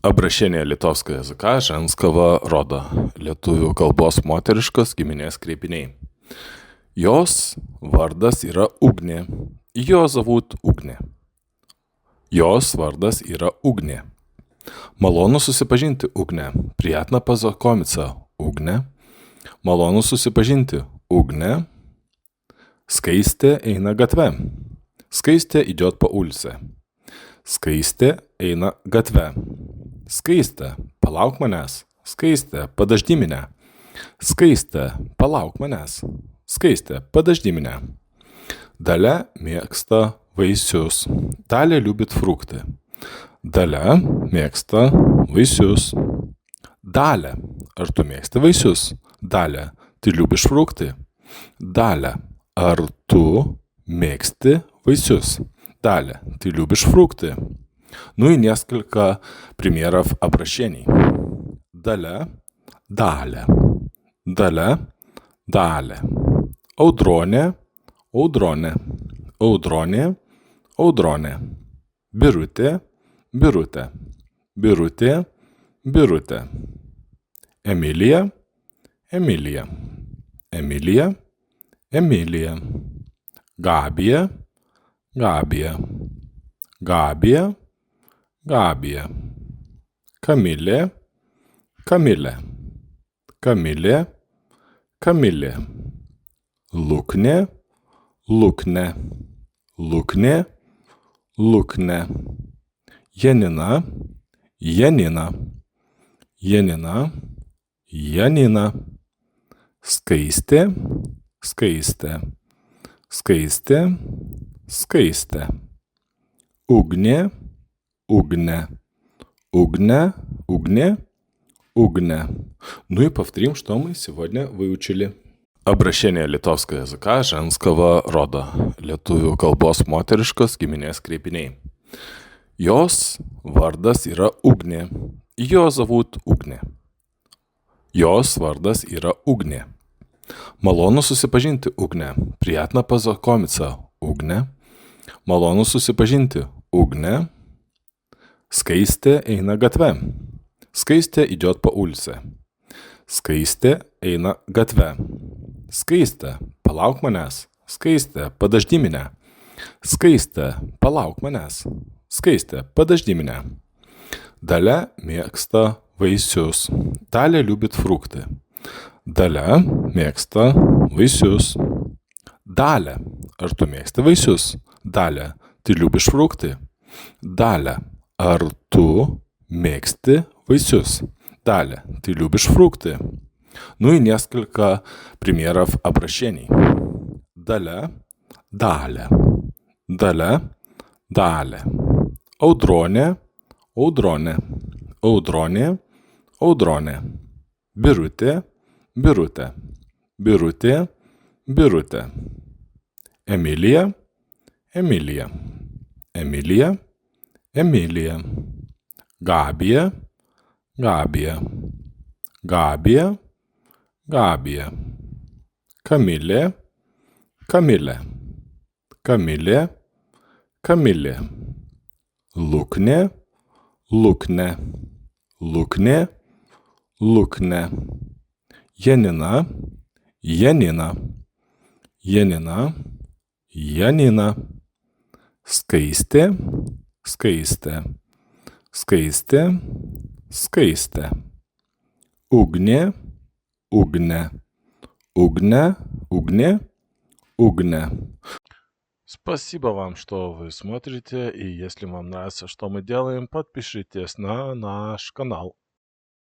Обращение литовского языка женского рода. Lietuvių kalbos moteriškos giminės kreipiniai. Jos vardas yra Ugnė. Ее зовут Ugnė. Jos vardas yra Ugnė. Malonu susipažinti, Ugnė. Приятно познакомиться, Ugnė. Malonu susipažinti, Ugnė. Skaistė eina gatve. Skaistė идет по улице. Skaistė eina gatve. Skaistė, palauk manęs. Skaistė, подожди меня. Skaistė, palauk manęs. Skaistė, подожди меня. Dalia mėgsta vaisius. Dalia любит фрукты. Dalia mėgsta vaisius. Dalia, ar tu mėgsti vaisius? Dalia, ты любишь фрукты? Dalia, ar tu mėgsti vaisius? Dalia, ты любишь фрукты? Ну и несколько примеров обращений. Dalia, Dalia. Dalia, Dalia. Audronė, Audronė. Audronė, Audronė. Birutė, Birutė. Birutė, Birutė. Emilija, Emilija. Emilija, Emilija. Gabija, Gabija. Gabija, Gabija. Kamilė, Kamilė. Kamilė, Kamilė. Luknė, Luknė. Luknė, Luknė. Janina, Janina. Janina, Janina. Skaistė, Skaistė. Skaistė, Skaistė. Ugnė, Угне. Угне, Угне, Угне. Ну и повторим, что мы сегодня выучили. Обращение литовского языка женского рода. Lietuvių kalbos moteriškos giminės kreipiniai. Jos vardas yra Ugnė. Ее зовут Ugnė. Jos vardas yra Ugnė. Malonu susipažinti, Ugnė. Приятно познакомиться, Ugnė. Malonu susipažinti, Ugnė. Skaistė eina gatve. Skaistė идет по улице. Skaistė eina gatve. Skaistė, palauk manęs. Skaistė, подожди меня. Skaistė, palauk manęs. Skaistė, подожди меня. Dalia mėgsta vaisius. Dalia любит фрукты. Dalia mėgsta vaisius. Dalia, ar tu mėgsti vaisius? Dalia, ты любишь фрукты? Dalia, ar tu mėgsti vaisius? Dalia, ты любишь фрукты? Ну и несколько примеров обращений. Dalia, Dalia. Dalia, Dalia. Audronė, Audronė. Audronė, Audronė. Birutė, Birutė. Birutė, Birutė. Emilija, Emilija. Emilija, Emilija. Gabija, Gabija. Gabija, Gabija. Kamilė, Kamilė. Kamilė, Kamilė. Luknė, Luknė. Luknė, Luknė. Janina, Janina. Janina, Janina. Skaistė, Skaistė. Skaistė, Skaistė. Ugnė, Угне. Угне, Угне, Угне. Спасибо вам, что вы смотрите, и если вам нравится, что мы делаем, подпишитесь на наш канал.